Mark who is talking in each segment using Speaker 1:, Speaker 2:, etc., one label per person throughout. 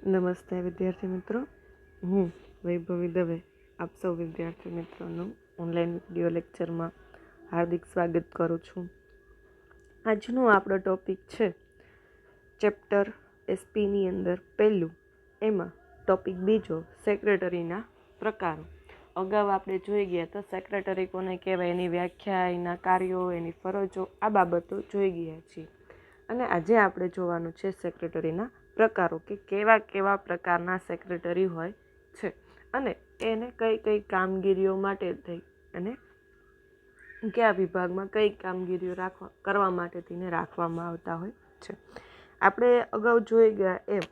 Speaker 1: નમસ્તે વિદ્યાર્થી મિત્રો, હું વૈભવી દવે આપ સૌ વિદ્યાર્થી મિત્રોનું ઓનલાઈન વિડીયો લેક્ચરમાં હાર્દિક સ્વાગત કરું છું. આજનો આપણો ટૉપિક છે ચેપ્ટર એસપીની અંદર પહેલું, એમાં ટૉપિક બીજો સેક્રેટરીના પ્રકારો. અગાઉ આપણે જોઈ ગયા તો સેક્રેટરી કોને કહેવાય, એની વ્યાખ્યા, એના કાર્યો, એની ફરજો, આ બાબતો જોઈ ગયા છીએ. અને આજે આપણે જોવાનું છે સેક્રેટરીના પ્રકારો, કે કેવા કેવા પ્રકારના સેક્રેટરી હોય છે અને એને કઈ કઈ કામગીરીઓ માટે થઈ અને કયા વિભાગમાં કઈ કામગીરીઓ કરવા માટે તેને રાખવામાં આવતા હોય છે. આપણે અગાઉ જોઈ ગયા એમ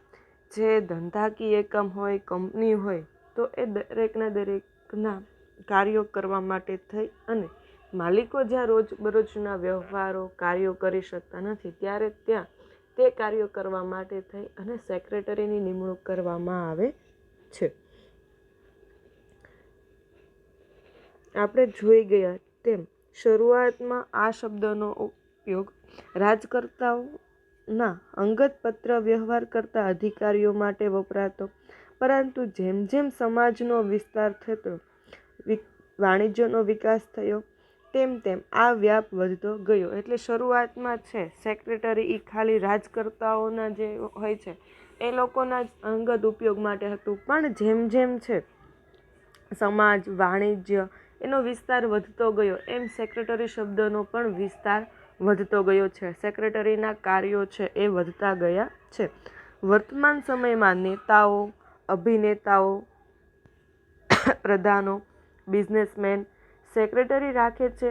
Speaker 1: જે ધંધાકીય એકમ હોય, કંપની હોય, તો એ દરેકના કાર્યો કરવા માટે થઈ અને માલિકો જ્યાં રોજબરોજના વ્યવહારો કાર્યો કરી શકતા નથી ત્યારે ત્યાં તે કાર્યો કરવા માટે થઈ અને સેક્રેટરીની નિમણૂક કરવામાં આવે છે. આપણે જોઈ ગયા તેમ શરૂઆતમાં આ શબ્દનો ઉપયોગ રાજકર્તાઓના અંગત પત્ર વ્યવહાર કરતા અધિકારીઓ માટે વપરાતો, પરંતુ જેમ જેમ સમાજનો વિસ્તાર થતો, વાણિજ્યનો વિકાસ થયો, તેમ તેમ આ વ્યાપ વધતો ગયો. એટલે શરૂઆતમાં છે સેક્રેટરી એ ખાલી રાજકર્તાઓના જે હોય છે એ લોકોના જ અંગત ઉપયોગ માટે હતું, પણ જેમ જેમ છે સમાજ, વાણિજ્ય એનો વિસ્તાર વધતો ગયો એમ સેક્રેટરી શબ્દનો પણ વિસ્તાર વધતો ગયો છે. સેક્રેટરીના કાર્યો છે એ વધતા ગયા છે. વર્તમાન સમયમાં નેતાઓ, અભિનેતાઓ, પ્રધાનો, બિઝનેસમેન સેક્રેટરી રાખે છે.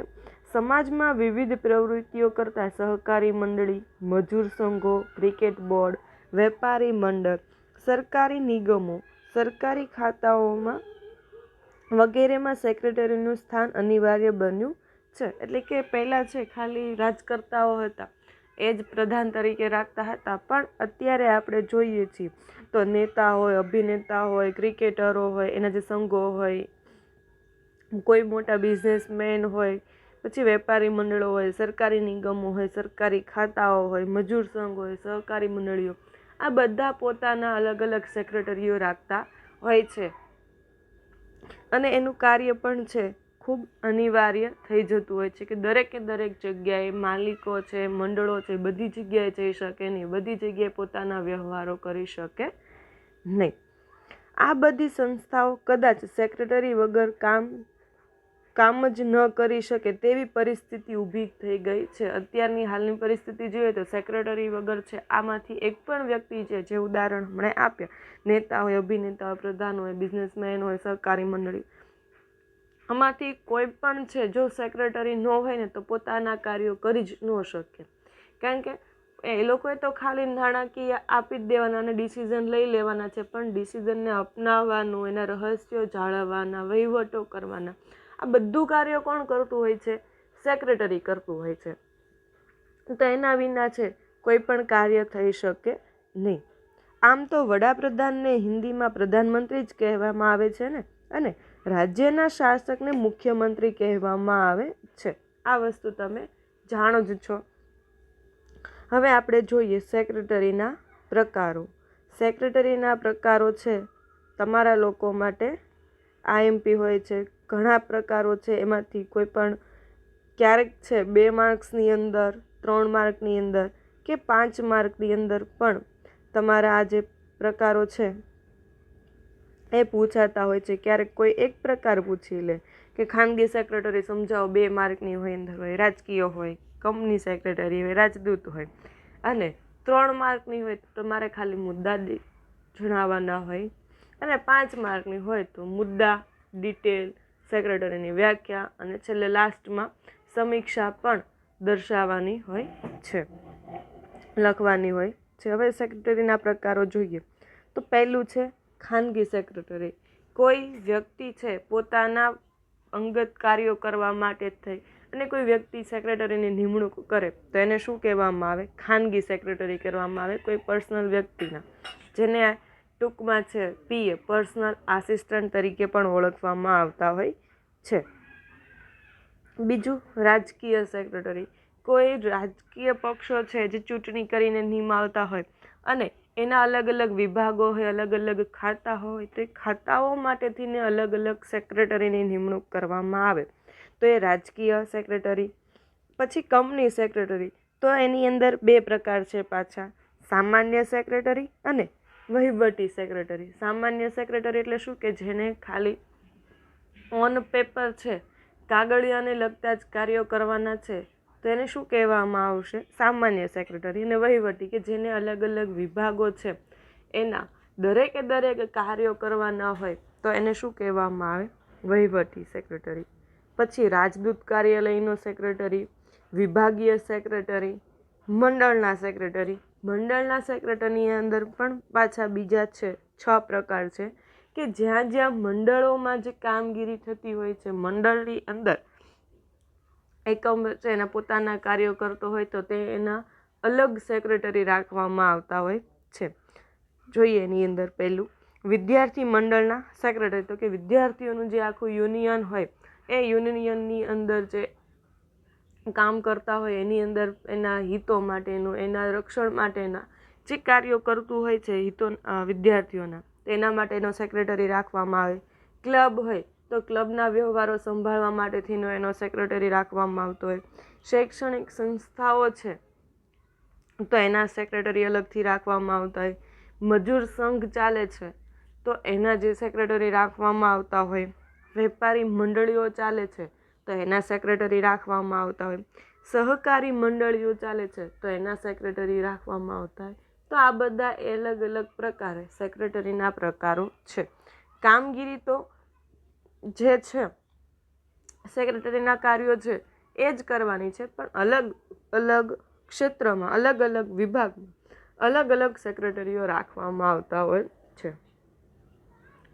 Speaker 1: સમાજમાં વિવિધ પ્રવૃત્તિઓ કરતા સહકારી મંડળી, મજૂર સંઘો, ક્રિકેટ બોર્ડ, વેપારી મંડળ, સરકારી નિગમો, સરકારી ખાતાઓમાં વગેરેમાં સેક્રેટરીનું સ્થાન અનિવાર્ય બન્યું છે. એટલે કે પહેલાં છે ખાલી રાજકર્તાઓ હતા એ જ પ્રધાન તરીકે રાખતા હતા, પણ અત્યારે આપણે જોઈએ છીએ તો નેતા હોય, અભિનેતા હોય, ક્રિકેટરો હોય, એના જે સંઘો હોય, કોઈ મોટા બિઝનેસમેન હોય, પછી વેપારી મંડળો હોય, સરકારી નિગમો હોય, સરકારી ખાતાઓ હોય, મજૂર સંઘ હોય, સહકારી મંડળીઓ, આ બધા પોતાના અલગ અલગ સેક્રેટરીઓ રાખતા હોય છે અને એનું કાર્ય પણ છે ખૂબ અનિવાર્ય થઈ જતું હોય છે કે દરેકે દરેક જગ્યાએ માલિકો છે, મંડળો છે, બધી જગ્યાએ જઈ શકે નહીં, બધી જગ્યાએ પોતાના વ્યવહારો કરી શકે નહીં. આ બધી સંસ્થાઓ કદાચ સેક્રેટરી વગર કામ જ ન કરી શકે તેવી પરિસ્થિતિ ઊભી થઈ ગઈ છે. અત્યારની હાલની પરિસ્થિતિ જોઈએ તો સેક્રેટરી વગર છે આમાંથી એક પણ વ્યક્તિ છે, જે ઉદાહરણ હમણાં આપ્યા, નેતા હોય, અભિનેતા હોય, પ્રધાન હોય, બિઝનેસમેન હોય, સહકારી મંડળી, આમાંથી કોઈ પણ છે જો સેક્રેટરી ન હોય ને તો પોતાના કાર્યો કરી જ ન શકે. કારણ કે એ લોકોએ તો ખાલી નાણાકીય આપી જ દેવાના અને ડિસિઝન લઈ લેવાના છે, પણ ડિસિઝનને અપનાવવાનું, એના રહસ્યો જાળવવાના, વહીવટો કરવાના, આ બધું કાર્ય કોણ કરતું હોય છે? સેક્રેટરી કરતું હોય છે. તો એના વિના છે કોઈ પણ કાર્ય થઈ શકે નહીં. આમ તો વડાપ્રધાનને હિન્દીમાં પ્રધાનમંત્રી જ કહેવામાં આવે છે ને, અને રાજ્યના શાસકને મુખ્યમંત્રી કહેવામાં આવે છે. આ વસ્તુ તમે જાણો જ છો. હવે આપણે જોઈએ સેક્રેટરીના પ્રકારો. સેક્રેટરીના પ્રકારો છે તમારા લોકો માટે આઈએમપી હોય છે, ઘણા પ્રકારો છે. એમાંથી કોઈ પણ ક્યારેક છે 2 માર્ક્સની અંદર, 3 માર્કની અંદર કે 5 માર્કની અંદર પણ તમારા આ જે પ્રકારો છે એ પૂછાતા હોય છે. ક્યારેક કોઈ એક પ્રકાર પૂછી લે કે ખાનગી સેક્રેટરી સમજાવો, 2 માર્કની હોય અંદર હોય, રાજકીય હોય, કંપની સેક્રેટરી હોય, રાજદૂત હોય, અને 3 માર્કની હોય તો તમારે ખાલી મુદ્દા જણાવવાના હોય, અને 5 માર્કની હોય તો મુદ્દા, ડિટેલ, સેક્રેટરીની વ્યાખ્યા અને છેલ્લે લાસ્ટમાં સમીક્ષા પણ દર્શાવવાની હોય છે, લખવાની હોય છે. હવે સેક્રેટરીના પ્રકારો જોઈએ તો પહેલું છે ખાનગી સેક્રેટરી. કોઈ વ્યક્તિ છે પોતાના અંગત કાર્યો કરવા માટે થઈ અને કોઈ વ્યક્તિ સેક્રેટરીની નિમણૂક કરે તો એને શું કહેવામાં આવે? ખાનગી સેક્રેટરી કહેવામાં આવે. કોઈ પર્સનલ વ્યક્તિના, જેને ટૂંકમાં છે પીએ, પર્સનલ આસિસ્ટન્ટ તરીકે પણ ઓળખવામાં આવતા હોય છે. બીજું રાજકીય સેક્રેટરી. કોઈ રાજકીય પક્ષો છે જે ચૂંટણી કરીને નિમાવતા હોય અને એના અલગ અલગ વિભાગો હોય, અલગ અલગ ખાતા હોય, તો એ ખાતાઓ માટેથીને અલગ અલગ સેક્રેટરીની નિમણૂક કરવામાં આવે. તો એ રાજકીય સેક્રેટરી. પછી કંપની સેક્રેટરી, તો એની અંદર બે પ્રકાર છે પાછા, સામાન્ય સેક્રેટરી અને વહીવટી સેક્રેટરી. સામાન્ય સેક્રેટરી એટલે શું કે જેને ખાલી ઓન પેપર છે, કાગળિયાને લગતા જ કાર્યો કરવાના છે, તો એને શું કહેવામાં આવશે? સામાન્ય સેક્રેટરી. અને વહીવટી કે જેને અલગ અલગ વિભાગો છે એના દરેકે દરેક કાર્યો કરવાના હોય, તો એને શું કહેવામાં આવે? વહીવટી સેક્રેટરી. પછી રાજદૂત કાર્યાલયનો સેક્રેટરી, વિભાગીય સેક્રેટરી, મંડળના સેક્રેટરી. મંડળના સેક્રેટરીની અંદર પણ પાછા બીજા છે 6 પ્રકાર છે કે જ્યાં જ્યાં મંડળોમાં જે કામગીરી થતી હોય છે, મંડળની અંદર એકમ છે એના પોતાના કાર્યો કરતો હોય, તો તે એના અલગ સેક્રેટરી રાખવામાં આવતા હોય છે. જોઈએ એની અંદર પહેલું વિદ્યાર્થી મંડળના સેક્રેટરી. તો કે વિદ્યાર્થીઓનું જે આખું યુનિયન હોય, એ યુનિયનની અંદર જે કામ કરતા હોય એની અંદર એના હિતો માટેનું, એના રક્ષણ માટેના જે કાર્યો કરતું હોય છે વિદ્યાર્થીઓના, તેના માટેનો સેક્રેટરી રાખવામાં આવે. ક્લબ હોય તો ક્લબના વ્યવહારો સંભાળવા માટેથીનો એનો સેક્રેટરી રાખવામાં આવતો હોય. શૈક્ષણિક સંસ્થાઓ છે તો એના સેક્રેટરી અલગથી રાખવામાં આવતા હોય. મજૂર સંઘ ચાલે છે તો એના જે સેક્રેટરી રાખવામાં આવતા હોય. વેપારી મંડળીઓ ચાલે છે તો એના સેક્રેટરી રાખવામાં આવતા હોય. સહકારી મંડળીઓ ચાલે છે તો એના સેક્રેટરી રાખવામાં આવતા હોય. તો આ બધા અલગ અલગ પ્રકારે સેક્રેટરીના પ્રકારો છે. કામગીરી તો જે છે સેક્રેટરીના કાર્યો છે એ જ કરવાની છે, પણ અલગ અલગ ક્ષેત્રમાં, અલગ અલગ વિભાગમાં અલગ અલગ સેક્રેટરીઓ રાખવામાં આવતા હોય છે.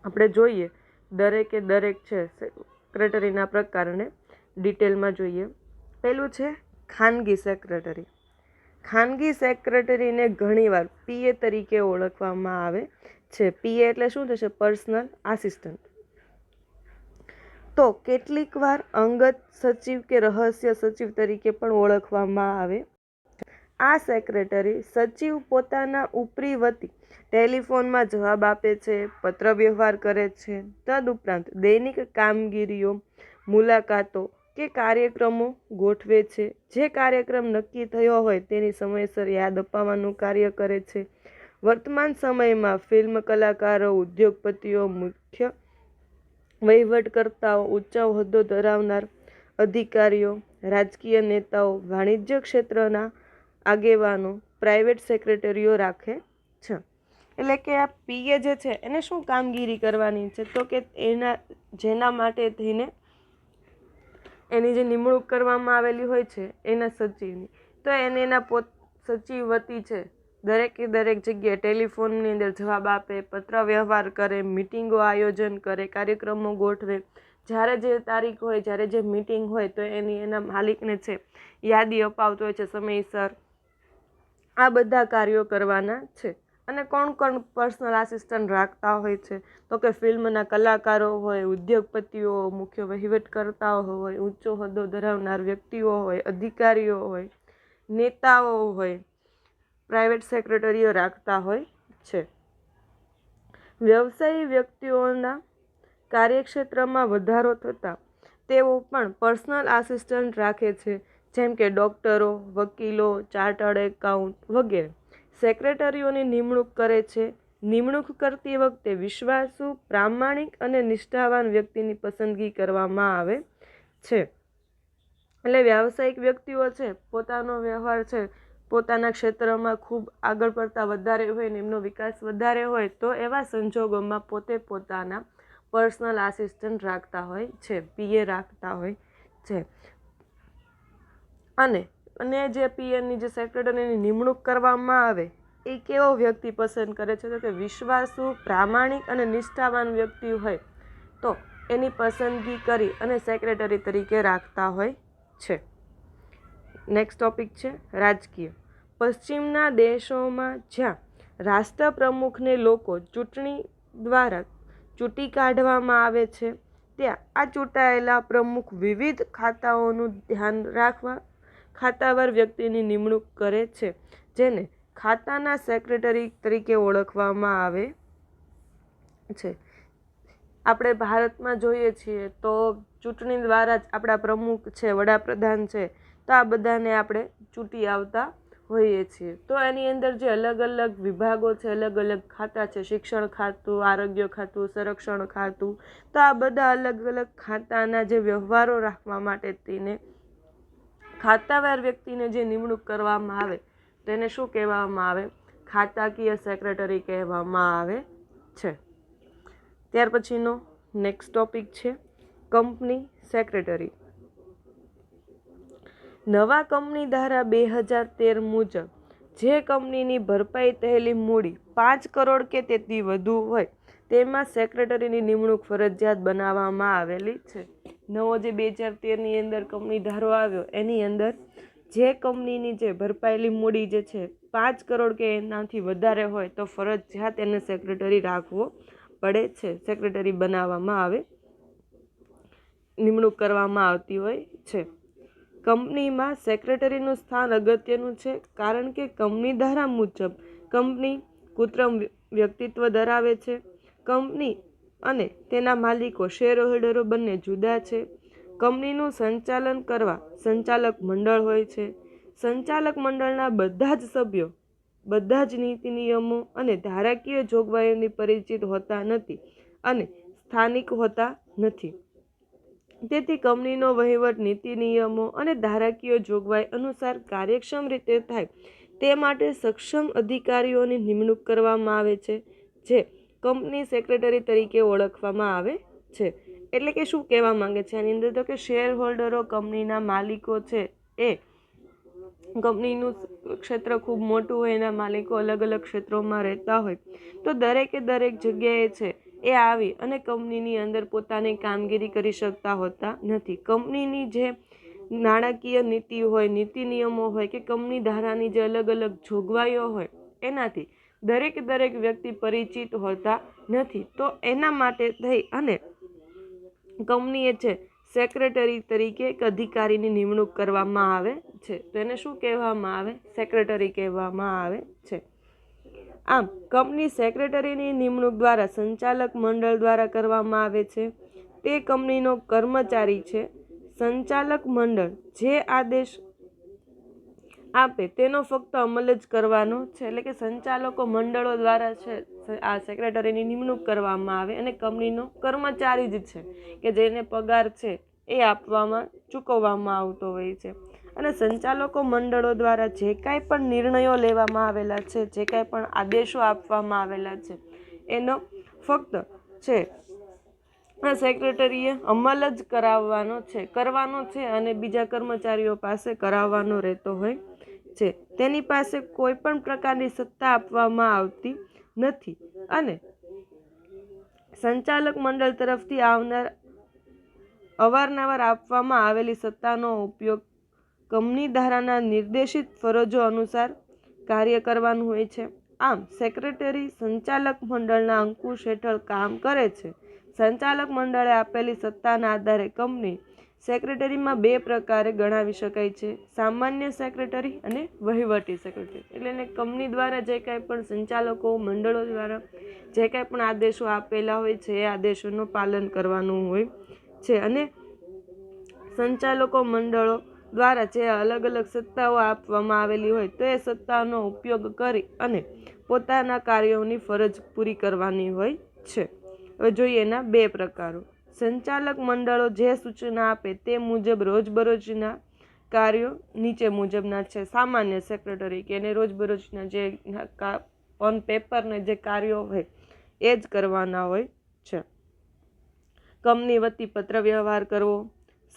Speaker 1: આપણે જોઈએ દરેકે દરેક છે સેક્રેટરીના પ્રકારને ડિટેલમાં જોઈએ. પહેલું છે ખાનગી સેક્રેટરી. ખાનગી સેક્રેટરીને ઘણીવાર પીએ તરીકે ઓળખવામાં આવે છે. પીએ એટલે શું થશે? Personal assistant. તો કેટલીક વાર અંગત સચિવ કે રહસ્ય સચિવ તરીકે પણ ઓળખવામાં આવે. આ સેક્રેટરી સચિવ પોતાના ઉપરી વતી ટેલિફોનમાં જવાબ આપે છે, પત્ર વ્યવહાર કરે છે, તદુપરાંત દૈનિક કામગીરીઓ, મુલાકાતો કે કાર્યક્રમો ગોઠવે છે. જે કાર્યક્રમ નક્કી થયો હોય તેની સમયસર યાદ અપાવવાનું કાર્ય કરે છે. વર્તમાન સમયમાં ફિલ્મ કલાકારો, ઉદ્યોગપતિઓ, મુખ્ય વહીવટકર્તાઓ, ઉચ્ચ હોદ્દો ધરાવનાર અધિકારીઓ, રાજકીય નેતાઓ, વાણિજ્ય ક્ષેત્રના આગેવાનો પ્રાઇવેટ સેક્રેટરીઓ રાખે છે. એટલે કે આ પીએ જે છે એને શું કામગીરી કરવાની છે? તો કે એના જેના માટે થઈને એની જે નિમણૂક કરવામાં આવેલી હોય છે એના સચિવની, તો એને એના સચિવ વતી છે દરેકે દરેક જગ્યાએ ટેલિફોનની અંદર જવાબ આપે, પત્ર વ્યવહાર કરે, મિટિંગો આયોજન કરે, કાર્યક્રમો ગોઠવે. જ્યારે જે તારીખ હોય, જ્યારે જે મિટિંગ હોય તો એના માલિકને છે યાદી અપાવતો હોય છે સમયસર. આ બધા કાર્યો કરવાના છે. અને કોણ કોણ પર્સનલ આસિસ્ટન્ટ રાખતા હોય છે? તો કે ફિલ્મના કલાકારો હોય, ઉદ્યોગપતિઓ, મુખ્ય વહીવટકર્તાઓ હોય, ઊંચો હોદ્દો ધરાવનાર વ્યક્તિઓ હોય, અધિકારીઓ હોય, નેતાઓ હોય, પ્રાઇવેટ સેક્રેટરીઓ રાખતા હોય છે. વ્યવસાયી વ્યક્તિઓના કાર્યક્ષેત્રમાં વધારો થતાં તેઓ પણ પર્સનલ આસિસ્ટન્ટ રાખે છે, જેમ કે ડૉક્ટરો, વકીલો, ચાર્ટર્ડ એકાઉન્ટ વગેરે. સેક્રેટરીઓની નિમણૂક કરે છે. નિમણૂક કરતી વખતે વિશ્વાસુ, પ્રામાણિક અને નિષ્ઠાવાન વ્યક્તિની પસંદગી કરવામાં આવે છે. એટલે વ્યાવસાયિક વ્યક્તિઓ છે પોતાનો વ્યવહાર છે પોતાના ક્ષેત્રમાં ખૂબ આગળ પડતા વધારે હોય ને એમનો વિકાસ વધારે હોય, તો એવા સંજોગોમાં પોતે પોતાના પર્સનલ આસિસ્ટન્ટ રાખતા હોય છે, પીએ રાખતા હોય છે. અને જે પીએની જે સેક્રેટરીની નિમણૂક કરવામાં આવે એ કેવો વ્યક્તિ પસંદ કરે છે? તો કે વિશ્વાસુ, પ્રામાણિક અને નિષ્ઠાવાન વ્યક્તિ હોય તો એની પસંદગી કરી અને સેક્રેટરી તરીકે રાખતા હોય છે. નેક્સ્ટ ટોપિક છે રાજકીય. પશ્ચિમના દેશોમાં જ્યાં રાષ્ટ્રપ્રમુખને લોકો ચૂંટણી દ્વારા ચૂંટી કાઢવામાં આવે છે, ત્યાં આ ચૂંટાયેલા પ્રમુખ વિવિધ ખાતાઓનું ધ્યાન રાખવા ખાતાવાર વ્યક્તિની નિમણૂક કરે છે, જેને ખાતાના સેક્રેટરી તરીકે ઓળખવામાં આવે છે. આપણે ભારતમાં જોઈએ છીએ તો ચૂંટણી દ્વારા જ આપણા પ્રમુખ છે, વડાપ્રધાન છે, તો આ બધાને આપણે ચૂંટી આવતા હોઈએ છીએ. તો એની અંદર જે અલગ અલગ વિભાગો છે, અલગ અલગ ખાતા છે, શિક્ષણ ખાતું, આરોગ્ય ખાતું, સંરક્ષણ ખાતું, તો આ બધા અલગ અલગ ખાતાના જે વ્યવહારો રાખવા માટે તેને ખાતાવાર વ્યક્તિને જે નિમણૂક કરવામાં આવે તેને શું કહેવામાં આવે? ખાતાકીય સેક્રેટરી કહેવામાં આવે છે. ત્યાર પછીનો નેક્સ્ટ ટોપિક છે કંપની સેક્રેટરી. નવા કંપની ધારા 2013 મુજબ જે કંપનીની ભરપાઈ થયેલી મૂડી 5 કરોડ કે તેથી વધુ હોય તેમાં સેક્રેટરીની નિમણૂક ફરજિયાત બનાવવામાં આવેલી છે. નવો જે 2013ની અંદર કંપની ધારો આવ્યો એની અંદર જે કંપનીની જે ભરપાયેલી મૂડી જે છે 5 કરોડ કે એનાથી વધારે હોય તો ફરજિયાત એને સેક્રેટરી રાખવો પડે છે. સેક્રેટરી બનાવવામાં આવે, નિમણૂક કરવામાં આવતી હોય છે. કંપનીમાં સેક્રેટરીનું સ્થાન અગત્યનું છે કારણ કે કંપની ધારા મુજબ કંપની કૃત્રિમ વ્યક્તિત્વ ધરાવે છે. કંપની અને તેના માલિકો શેર હોલ્ડરો બંને જુદા છે. કંપનીનું સંચાલન કરવા સંચાલક મંડળ હોય છે. સંચાલક મંડળના બધા જ સભ્યો બધા જ નીતિ નિયમો અને ધારાકીય જોગવાઈઓની પરિચિત હોતા નથી અને સ્થાનિક હોતા નથી. તેથી કંપનીનો વહીવટ નીતિ નિયમો અને ધારાકીય જોગવાઈ અનુસાર કાર્યક્ષમ રીતે થાય તે માટે સક્ષમ અધિકારીઓની નિમણૂક કરવામાં આવે છે, જે કંપની સેક્રેટરી તરીકે ઓળખવામાં આવે છે. એટલે કે શું કહેવા માંગે છે આની અંદર? તો કે શેર હોલ્ડરો, કંપનીના માલિકો છે, એ કંપનીનું ક્ષેત્ર ખૂબ મોટું હોય, એના માલિકો અલગ અલગ ક્ષેત્રોમાં રહેતા હોય, તો દરેકે દરેક જગ્યાએ છે એ આવી અને કંપનીની અંદર પોતાની કામગીરી કરી શકતા હોતા નથી. કંપનીની જે નાણાકીય નીતિ હોય, નીતિ નિયમો હોય કે કંપની ધારાની જે અલગ અલગ જોગવાઈઓ હોય એનાથી દરેક વ્યક્તિ પરિચિત હોતા નથી. તો એના માટે થઈ અને કંપનીએ છે સેક્રેટરી તરીકે એક અધિકારીની નિમણૂક કરવામાં આવે છે. તો એને શું કહેવામાં આવે? સેક્રેટરી કહેવામાં આવે છે. આમ કંપની સેક્રેટરીની નિમણૂક દ્વારા સંચાલક મંડળ દ્વારા કરવામાં આવે છે. તે કંપનીનો કર્મચારી છે. સંચાલક મંડળ જે આદેશ આપે તેનો ફક્ત અમલ જ કરવાનો છે. એટલે કે સંચાલકો મંડળો દ્વારા છે આ સેક્રેટરીની નિમણૂક કરવામાં આવે અને કંપનીનો કર્મચારી જ છે કે જેને પગાર છે એ ચૂકવવામાં આવતો હોય છે. અને સંચાલકો મંડળો દ્વારા જે કાંઈ પણ નિર્ણયો લેવામાં આવેલા છે, જે કાંઈ પણ આદેશો આપવામાં આવેલા છે એનો ફક્ત છે સેક્રેટરીએ અમલ જ કરવાનો છે અને બીજા કર્મચારીઓ પાસે કરાવવાનો રહેતો હોય છે. તેની પાસે કોઈ પણ પ્રકારની સત્તા આપવામાં આવતી નથી અને સંચાલક મંડળ તરફથી અવારનવાર આપવામાં આવેલી સત્તાનો ઉપયોગ કંપની ધારાના નિર્દેશિત ફરજો અનુસાર કાર્ય કરવાનું હોય છે. આમ સેક્રેટરી સંચાલક મંડળના અંકુશ હેઠળ કામ કરે છે. સંચાલક મંડળે આપેલી સત્તાના આધારે કંપની સેક્રેટરીમાં 2 પ્રકારે ગણાવી શકાય છે: સામાન્ય સેક્રેટરી અને વહીવટી સેક્રેટરી. એટલે એને કંપની દ્વારા જે કાંઈ પણ સંચાલકો મંડળો દ્વારા જે કાંઈ પણ આદેશો આપેલા હોય છે એ આદેશોનું પાલન કરવાનું હોય છે. અને સંચાલકો મંડળો દ્વારા જે અલગ અલગ સત્તાઓ આપવામાં આવેલી હોય તો એ સત્તાનો ઉપયોગ કરી અને પોતાના કાર્યોની ફરજ પૂરી કરવાની હોય છે. હવે જોઈએ એના 2 પ્રકારો. સંચાલક મંડળો જે સૂચના આપે તે મુજબ રોજબરોજના કાર્યો નીચે મુજબના છે. સામાન્ય સેક્રેટરી કે એને રોજબરોજના જે ઓન પેપરના જે કાર્યો હોય એ જ કરવાના હોય છે. કંપની વતી પત્ર વ્યવહાર કરવો,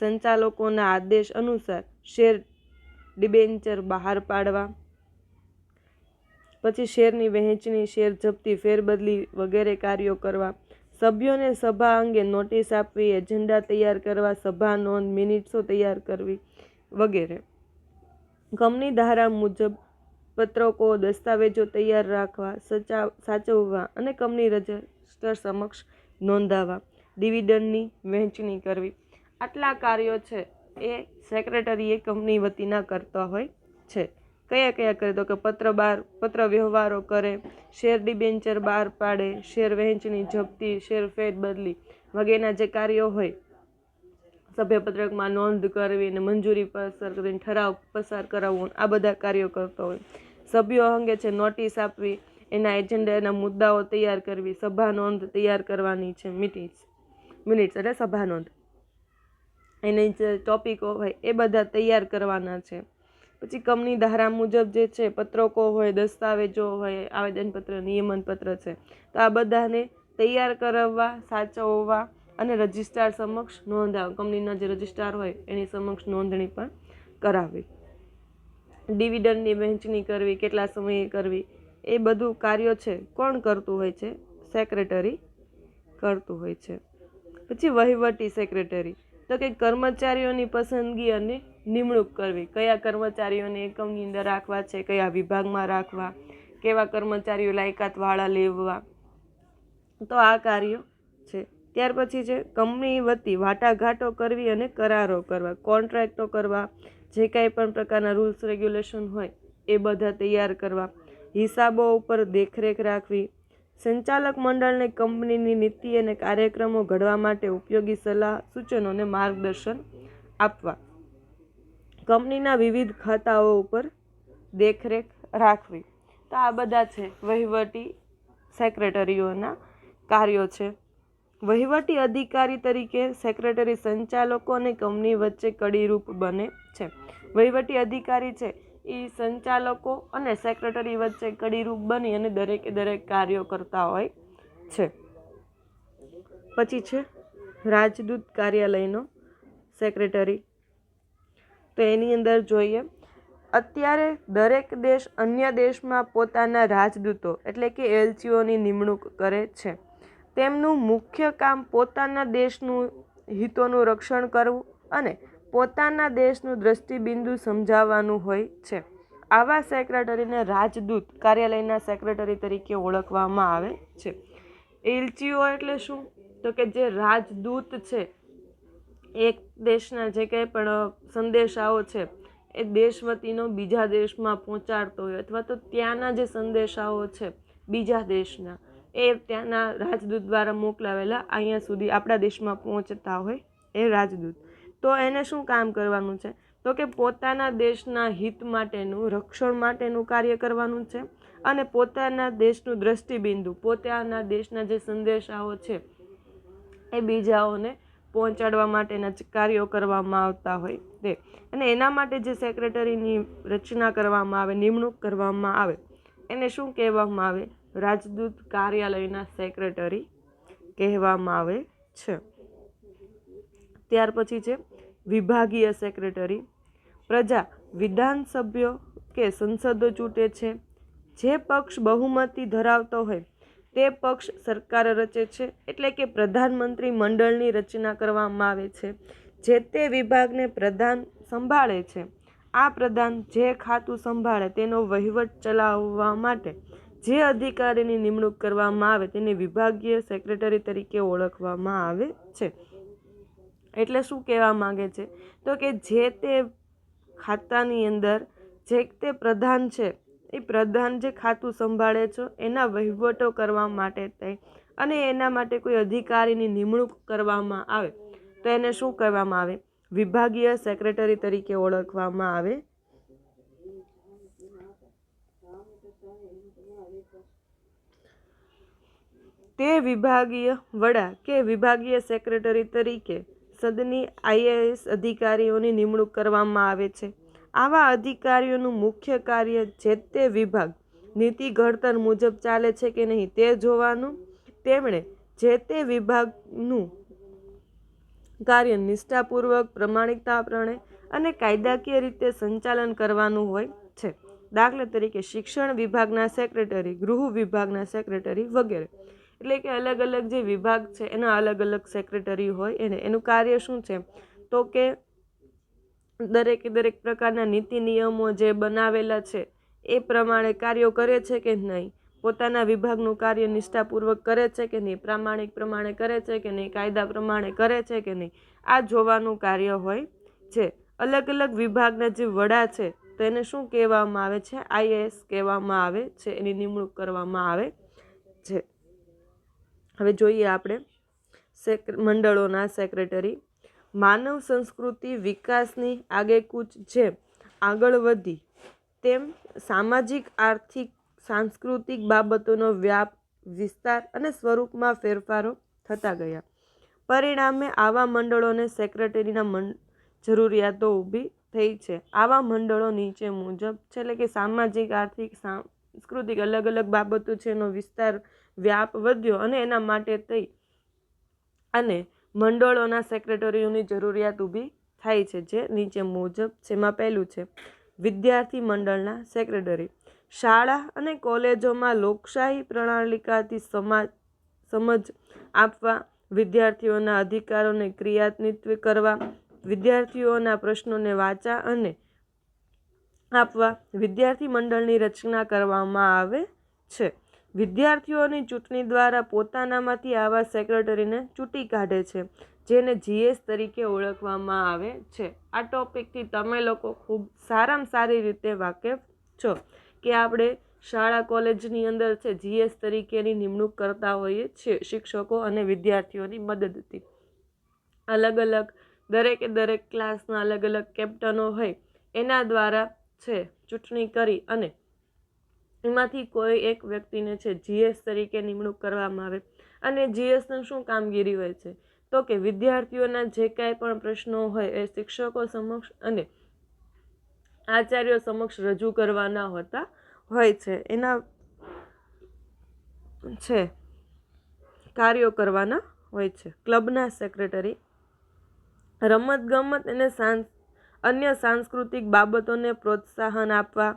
Speaker 1: સંચાલકોના આદેશ અનુસાર શેર ડિબેન્ચર બહાર પાડવા, પછી શેરની વહેંચણી, શેર જપ્તી, ફેરબદલી વગેરે કાર્યો કરવા, સભ્યોને સભા અંગે નોટિસ આપવી, એજન્ડા તૈયાર કરવા, સભા નોંધ, મિનિટ્સો તૈયાર કરવી વગેરે. કંપની ધારા મુજબ પત્રકો, દસ્તાવેજો તૈયાર રાખવા, સાચવવા અને કંપની રજિસ્ટર સમક્ષ નોંધાવવા, ડિવિડન્ડની વહેંચણી કરવી. આટલા કાર્યો છે એ સેક્રેટરી એ કંપની વતીના કરતા હોય છે. કયા કયા કરે? તો કે પત્ર વ્યવહારો કરે, શેર ડિબેન્ચર બહાર પાડે, શેર વહેંચણી, જપ્તી, શેર ફેર બદલી વગેરેના જે કાર્યો હોય, સભ્યપત્રકમાં નોંધ કરવી અને મંજૂરી પસાર કરીને ઠરાવ પસાર કરાવવો, આ બધા કાર્યો કરતો હોય. સભ્યો અંગે છે નોટિસ આપવી, એના એજન્ડાના મુદ્દાઓ તૈયાર કરવી, સભા નોંધ તૈયાર કરવાની છે, મિનિટ્સ એટલે સભા નોંધ, એની જે ટોપિકો હોય એ બધા તૈયાર કરવાના છે. પછી કંપની ધારા મુજબ જે છે પત્રકો હોય, દસ્તાવેજો હોય, આવેદનપત્ર, નિયમનપત્ર છે, તો આ બધાને તૈયાર કરાવવા, સાચવવા અને રજિસ્ટ્રાર સમક્ષ નોંધાવવા. કંપનીના જે રજિસ્ટ્રાર હોય એની સમક્ષ નોંધણી પણ કરાવવી. ડિવિડન્ડની વહેંચણી કરવી, કેટલા સમયે કરવી, એ બધું કાર્યો છે કોણ કરતું હોય છે? સેક્રેટરી કરતું હોય છે. પછી વહીવટી સેક્રેટરી, તો કે કર્મચારીઓની પસંદગી અને નિમણૂક કરવી. કયા કર્મચારીઓને એકમની અંદર રાખવા છે, કયા વિભાગમાં રાખવા, કેવા કર્મચારીઓ લાયકાતવાળા લેવા, તો આ કાર્યો છે. ત્યાર પછી છે કંપની વતી વાટાઘાટો કરવી અને કરારો કરવા, કોન્ટ્રાક્ટો કરવા, જે કાંઈ પણ પ્રકારના રૂલ્સ રેગ્યુલેશન હોય એ બધા તૈયાર કરવા, હિસાબો ઉપર દેખરેખ રાખવી, સંચાલક મંડળને કંપનીની નીતિ અને કાર્યક્રમો ઘડવા માટે ઉપયોગી સલાહ, સૂચનો અને માર્ગદર્શન આપવા, કંપનીના વિવિધ ખાતાઓ ઉપર દેખરેખ રાખવી. તો આ બધા છે વહીવટી સેક્રેટરીઓના કાર્યો છે. વહીવટી અધિકારી તરીકે સેક્રેટરી સંચાલકો અને કંપની વચ્ચે કડીરૂપ બને છે. વહીવટી અધિકારી છે એ સંચાલકો અને સેક્રેટરી વચ્ચે કડીરૂપ બની અને દરેક કાર્યો કરતા હોય છે. પછી છે રાજદૂત કાર્યાલયનો સેક્રેટરી. તો એની અંદર જોઈએ, અત્યારે દરેક દેશ અન્ય દેશમાં પોતાના રાજદૂતો એટલે કે એલચીઓની નિમણૂક કરે છે. તેમનું મુખ્ય કામ પોતાના દેશનું હિતોનું રક્ષણ કરવું અને પોતાના દેશનું દ્રષ્ટિબિંદુ સમજાવવાનું હોય છે. આવા સેક્રેટરીને રાજદૂત કાર્યાલયના સેક્રેટરી તરીકે ઓળખવામાં આવે છે. એલચીઓ એટલે શું? તો કે જે રાજદૂત છે, એક દેશના જે કંઈ પણ સંદેશાઓ છે એ દેશ વતીનો બીજા દેશમાં પહોંચાડતો હોય, અથવા તો ત્યાંના જે સંદેશાઓ છે બીજા દેશના, એ ત્યાંના રાજદૂત દ્વારા મોકલાવેલા અહીંયા સુધી આપણા દેશમાં પહોંચતા હોય એ રાજદૂત. તો એને શું કામ કરવાનું છે? તો કે પોતાના દેશના હિત માટેનું, રક્ષણ માટેનું કાર્ય કરવાનું છે અને પોતાના દેશનું દ્રષ્ટિબિંદુ, પોતાના દેશના જે સંદેશાઓ છે એ બીજાઓને પહોંચાડવા માટેના કાર્યો કરવામાં આવતા હોય તે. અને એના માટે જે સેક્રેટરીની રચના કરવામાં આવે, નિમણૂક કરવામાં આવે, એને શું કહેવામાં આવે? રાજદૂત કાર્યાલયના સેક્રેટરી કહેવામાં આવે છે. ત્યાર પછી છે વિભાગીય સેક્રેટરી. પ્રજા વિધાનસભ્યો કે સંસદો ચૂંટે છે. જે પક્ષ બહુમતી ધરાવતો હોય તે પક્ષ સરકાર રચે છે, એટલે કે પ્રધાનમંત્રી મંડળની રચના કરવામાં આવે છે. જે તે વિભાગને પ્રધાન સંભાળે છે. આ પ્રધાન જે ખાતું સંભાળે તેનો વહીવટ ચલાવવા માટે જે અધિકારીની નિમણૂક કરવામાં આવે તેને વિભાગીય સેક્રેટરી તરીકે ઓળખવામાં આવે છે. એટલે શું કહેવા માંગે છે? તો કે જે તે ખાતાની અંદર જે તે પ્રધાન છે, એ પ્રધાન જે ખાતું સંભાળે છે એના વહીવટો કરવા માટે થાય અને એના માટે કોઈ અધિકારીની નિમણૂક કરવામાં આવે તો એને શું કહેવામાં આવે? વિભાગીય સેક્રેટરી તરીકે ઓળખવામાં આવે. તે વિભાગીય વડા કે વિભાગીય સેક્રેટરી તરીકે સદની આઈએએસ અધિકારીઓની નિમણૂક કરવામાં આવે છે. આવા અધિકારીઓનું મુખ્ય કાર્ય જે તે વિભાગ નીતિ ઘડતર મુજબ ચાલે છે કે નહીં તે જોવાનું. તેમણે જે તે વિભાગનું કાર્ય નિષ્ઠાપૂર્વક, પ્રમાણિકતાપણે અને કાયદાકીય રીતે સંચાલન કરવાનું હોય છે. દાખલા તરીકે શિક્ષણ વિભાગના સેક્રેટરી, ગૃહ વિભાગના સેક્રેટરી વગેરે. એટલે કે અલગ અલગ જે વિભાગ છે એના અલગ અલગ સેક્રેટરી હોય એનું કાર્ય શું છે? તો કે દરેક પ્રકારના નીતિ નિયમો જે બનાવેલા છે એ પ્રમાણે કાર્યો કરે છે કે નહીં, પોતાના વિભાગનું કાર્ય નિષ્ઠાપૂર્વક કરે છે કે નહીં, પ્રામાણિક પ્રમાણે કરે છે કે નહીં, કાયદા પ્રમાણે કરે છે કે નહીં, આ જોવાનું કાર્ય હોય છે. અલગ અલગ વિભાગના જે વડા છે તો એને શું કહેવામાં આવે છે? IAS કહેવામાં આવે છે. એની નિમણૂક કરવામાં આવે છે. હવે જોઈએ આપણે મંડળોના સેક્રેટરી. માનવ સંસ્કૃતિ વિકાસની આગેકૂચ જેમ આગળ વધી તેમ સામાજિક, આર્થિક, સાંસ્કૃતિક બાબતોનો વ્યાપ, વિસ્તાર અને સ્વરૂપમાં ફેરફારો થતા ગયા. પરિણામે આવા મંડળોને સેક્રેટરીના જરૂરિયાતો ઊભી થઈ છે. આવા મંડળો નીચે મુજબ છે, એટલે કે સામાજિક, આર્થિક, સાંસ્કૃતિક અલગ અલગ બાબતો છે એનો વિસ્તાર, વ્યાપ વધ્યો અને એના માટે થઈ અને મંડળોના સેક્રેટરીઓની જરૂરિયાત ઊભી થાય છે, જે નીચે મુજબ છે. એમાં પહેલું છે વિદ્યાર્થી મંડળના સેક્રેટરી. શાળા અને કોલેજોમાં લોકશાહી પ્રણાલિકાથી સમજ આપવા, વિદ્યાર્થીઓના અધિકારોને ક્રિયાન્વિત કરવા, વિદ્યાર્થીઓના પ્રશ્નોને વાચા અને આપવા વિદ્યાર્થી મંડળની રચના કરવામાં આવે છે. વિદ્યાર્થીઓની ચૂંટણી દ્વારા પોતાનામાંથી આવા સેક્રેટરીને ચૂંટી કાઢે છે, જેને GS તરીકે ઓળખવામાં આવે છે. આ ટોપિકથી તમે લોકો ખૂબ સારામાં સારી રીતે વાકેફ છો કે આપણે શાળા કોલેજની અંદર છે GS તરીકેની નિમણૂક કરતા હોઈએ છીએ શિક્ષકો અને વિદ્યાર્થીઓની મદદથી. અલગ અલગ દરેક ક્લાસના અલગ અલગ કેપ્ટનો હોય એના દ્વારા છે ચૂંટણી કરી અને એમાંથી કોઈ એક વ્યક્તિને છે GS તરીકે નિમણૂક કરવામાં આવે. અને GSની શું કામગીરી હોય છે? તો કે વિદ્યાર્થીઓના જે કાંઈ પણ પ્રશ્નો હોય એ શિક્ષકો સમક્ષ અને આચાર્યો સમક્ષ રજૂ કરવાના હોતા હોય છે. એના છે કાર્યો કરવાના હોય છે. ક્લબના સેક્રેટરી. રમતગમત અને અન્ય સાંસ્કૃતિક બાબતોને પ્રોત્સાહન આપવા,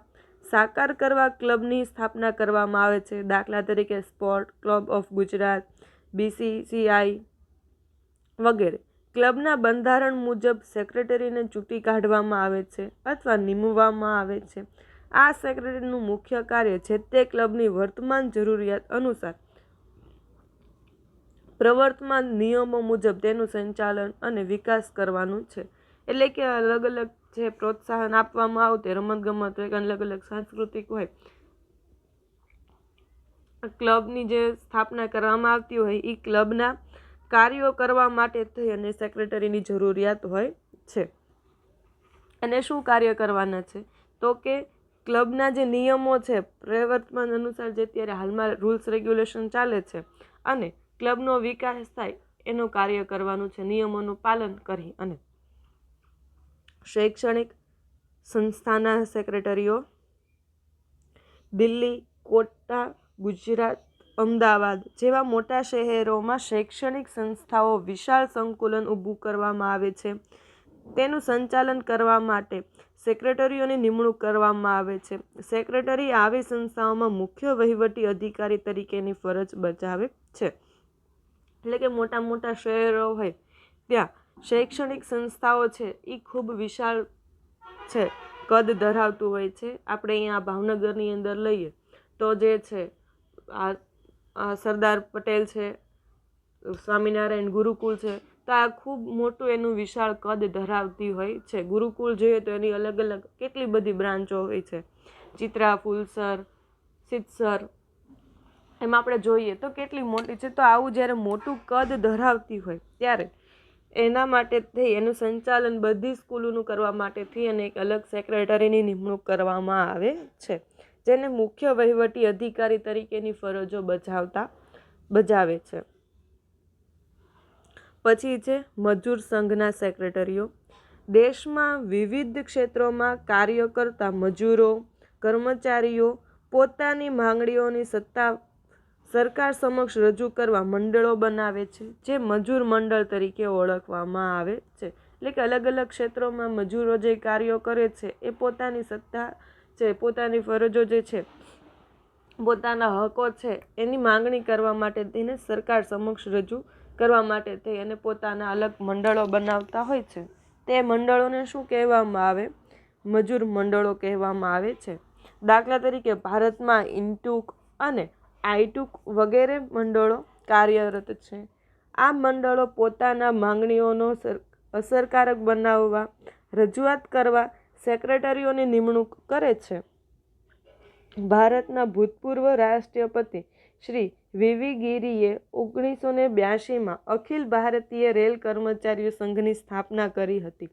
Speaker 1: સાકાર કરવા ક્લબની સ્થાપના કરવામાં આવે છે. દાખલા તરીકે sport club of Gujarat, BCCI વગેરે. ક્લબના બંધારણ મુજબ સેક્રેટરીને ચૂંટી કાઢવામાં આવે છે અથવા નિમવામાં આવે છે. આ સેક્રેટરીનું મુખ્ય કાર્ય છે તે ક્લબની વર્તમાન જરૂરિયાત અનુસાર પ્રવર્તમાન નિયમો મુજબ તેનું સંચાલન અને વિકાસ કરવાનું છે. એટલે કે અલગ અલગ જે પ્રોત્સાહન આપવામાં આવતું રમતગમત હોય કે અલગ અલગ સાંસ્કૃતિક હોય, ક્લબની જે સ્થાપના કરવામાં આવતી હોય એ ક્લબના કાર્યો કરવા માટે થઈ અને સેક્રેટરીની જરૂરિયાત હોય છે. અને શું કાર્ય કરવાના છે? તો કે ક્લબના જે નિયમો છે પ્રવર્તમાન અનુસાર જે અત્યારે હાલમાં રૂલ્સ રેગ્યુલેશન ચાલે છે અને ક્લબનો વિકાસ થાય એનું કાર્ય કરવાનું છે, નિયમોનું પાલન કરી. અને શૈક્ષણિક સંસ્થાના સેક્રેટરીઓ. દિલ્હી, કોટા, ગુજરાત, અમદાવાદ જેવા મોટા શહેરોમાં શૈક્ષણિક સંસ્થાઓ વિશાળ સંકુલન ઊભું કરવામાં આવે છે. તેનું સંચાલન કરવા માટે સેક્રેટરીઓની નિમણૂક કરવામાં આવે છે. સેક્રેટરી આવી સંસ્થાઓમાં મુખ્ય વહીવટી અધિકારી તરીકેની ફરજ બજાવે છે. એટલે કે મોટા મોટા શહેરો હોય ત્યાં શૈક્ષણિક સંસ્થાઓ છે એ ખૂબ વિશાળ છે, કદ ધરાવતું હોય છે. આપણે અહીંયા ભાવનગરની અંદર લઈએ તો જે છે આ સરદાર પટેલ છે, સ્વામિનારાયણ ગુરુકુળ છે, તો આ ખૂબ મોટું એનું વિશાળ કદ ધરાવતી હોય છે. ગુરુકુળ જોઈએ તો એની અલગ અલગ કેટલી બધી બ્રાન્ચો હોય છે, ચિત્રા, ફૂલસર, સિદ્ધસર, એમાં આપણે જોઈએ તો કેટલી મોટી છે. તો આવું જ્યારે મોટું કદ ધરાવતી હોય ત્યારે એના માટે થઈ એનું સંચાલન બધી સ્કૂલોનું કરવા માટેથી અને એક અલગ સેક્રેટરીની નિમણૂક કરવામાં આવે છે, જેને મુખ્ય વહીવટી અધિકારી તરીકેની ફરજો બજાવે છે. પછી છે મજૂર સંઘના સેક્રેટરીઓ. દેશમાં વિવિધ ક્ષેત્રોમાં કાર્ય કરતા મજૂરો, કર્મચારીઓ પોતાની માંગણીઓની સરકાર સમક્ષ રજૂ કરવા મંડળો બનાવે છે, જે મજૂર મંડળ તરીકે ઓળખવામાં આવે છે. એટલે કે અલગ અલગ ક્ષેત્રોમાં મજૂરો જે કાર્યો કરે છે એ પોતાની સત્તા છે, પોતાની ફરજો જે છે, પોતાના હકો છે એની માંગણી કરવા માટે તેને સરકાર સમક્ષ રજૂ કરવા માટે થઈ અને પોતાના અલગ મંડળો બનાવતા હોય છે. તે મંડળોને શું કહેવામાં આવે? મજૂર મંડળો કહેવામાં આવે છે. દાખલા તરીકે ભારતમાં ઇનટુક અને આઈટુક વગેરે મંડળો કાર્યરત છે. આ મંડળો પોતાના માંગણીઓનો અસરકારક બનાવવા, રજૂઆત કરવા, સેક્રેટરીઓની નિમણૂક કરે છે. ભારતના ભૂતપૂર્વ રાષ્ટ્રપતિ શ્રી વી ગિરીએ 1982માં અખિલ ભારતીય રેલ કર્મચારીઓ સંઘની સ્થાપના કરી હતી.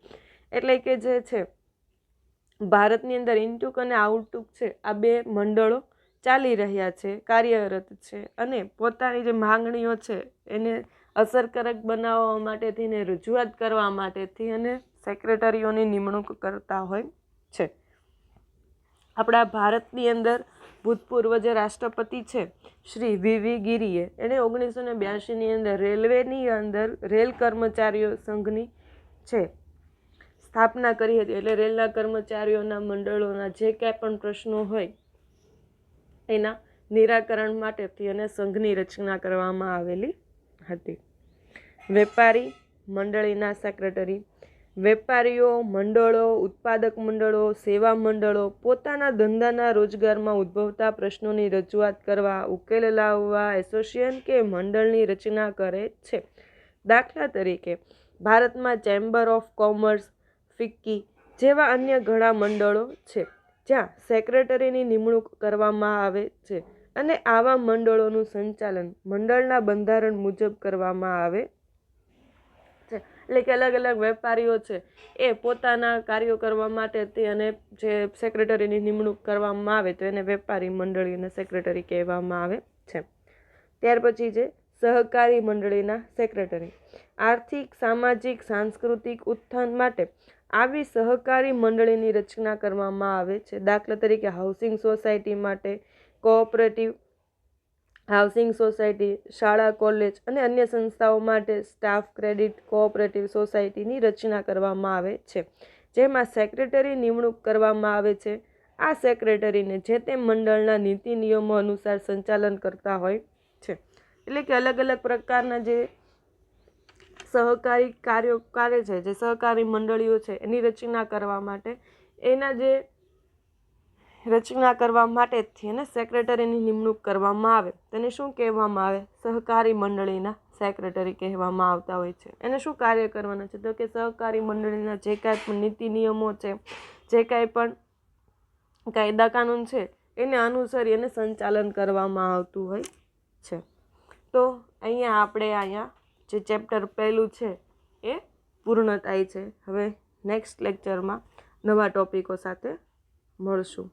Speaker 1: એટલે કે જે છે ભારતની અંદર ઇનટુક અને આઉટટુક છે, આ બે મંડળો ચાલી રહ્યા છે, કાર્યરત છે, અને પોતાની જે માંગણીઓ છે એને અસરકારક બનાવવા માટેથી ને રજૂઆત કરવા માટેથી અને સેક્રેટરીઓની નિમણૂક કરતા હોય છે. આપણા ભારતની અંદર ભૂતપૂર્વ જે રાષ્ટ્રપતિ છે શ્રી વી ગિરીએ એણે 1982ની અંદર રેલવેની અંદર રેલ કર્મચારીઓ સંઘની છે સ્થાપના કરી હતી. એટલે રેલના કર્મચારીઓના મંડળોના જે કાંઈ પણ પ્રશ્નો હોય એના નિરાકરણ માટેથી અને સંઘની રચના કરવામાં આવેલી હતી. વેપારી મંડળીના સેક્રેટરી. વેપારીઓ, મંડળો, ઉત્પાદક મંડળો, સેવા મંડળો પોતાના ધંધાના રોજગારમાં ઉદ્ભવતા પ્રશ્નોની રજૂઆત કરવા, ઉકેલ લાવવા એસોસિએશન કે મંડળની રચના કરે છે. દાખલા તરીકે ભારતમાં ચેમ્બર ઓફ કોમર્સ, ફિક્કી જેવા અન્ય ઘણા મંડળો છે જ્યાં સેક્રેટરીની નિમણૂક કરવામાં આવે છે અને આવા મંડળોનું સંચાલન મંડળના બંધારણ મુજબ કરવામાં આવે છે. એટલે કે અલગ અલગ વેપારીઓ છે એ પોતાના કાર્યો કરવા માટે તે અને જે સેક્રેટરીની નિમણૂક કરવામાં આવે તો એને વેપારી મંડળીના સેક્રેટરી કહેવામાં આવે છે. ત્યાર પછી છે સહકારી મંડળીના સેક્રેટરી. આર્થિક, સામાજિક, સાંસ્કૃતિક ઉત્થાન માટે આવી સહકારી મંડળીની રચના કરવામાં આવે છે. દાખલા તરીકે હાઉસિંગ સોસાયટી માટે કોઓપરેટિવ હાઉસિંગ સોસાયટી, શાળા, કોલેજ અને અન્ય સંસ્થાઓ માટે સ્ટાફ ક્રેડિટ કોઓપરેટિવ સોસાયટીની રચના કરવામાં આવે છે, જેમાં સેક્રેટરી નિમણૂક કરવામાં આવે છે. આ સેક્રેટરીને જે તે મંડળના નીતિ નિયમો અનુસાર સંચાલન કરતા હોય છે. એટલે કે અલગ અલગ પ્રકારના જે સહકારી કાર્ય છે, જે સહકારી મંડળીઓ છે એની રચના કરવા માટે એના જે રચના કરવા માટેથી એને સેક્રેટરીની નિમણૂક કરવામાં આવે તેને શું કહેવામાં આવે? સહકારી મંડળીના સેક્રેટરી કહેવામાં આવતા હોય છે. એને શું કાર્ય કરવાના છે? તો કે સહકારી મંડળીના જે કાંઈ પણ નીતિ નિયમો છે, જે કાંઈ પણ કાયદા કાનૂન છે એને અનુસરી અને સંચાલન કરવામાં આવતું હોય છે. તો અહીંયા જે ચેપ્ટર પહેલું છે એ પૂર્ણ થાય છે. હવે નેક્સ્ટ લેક્ચરમાં નવા ટોપિકો સાથે મળશું.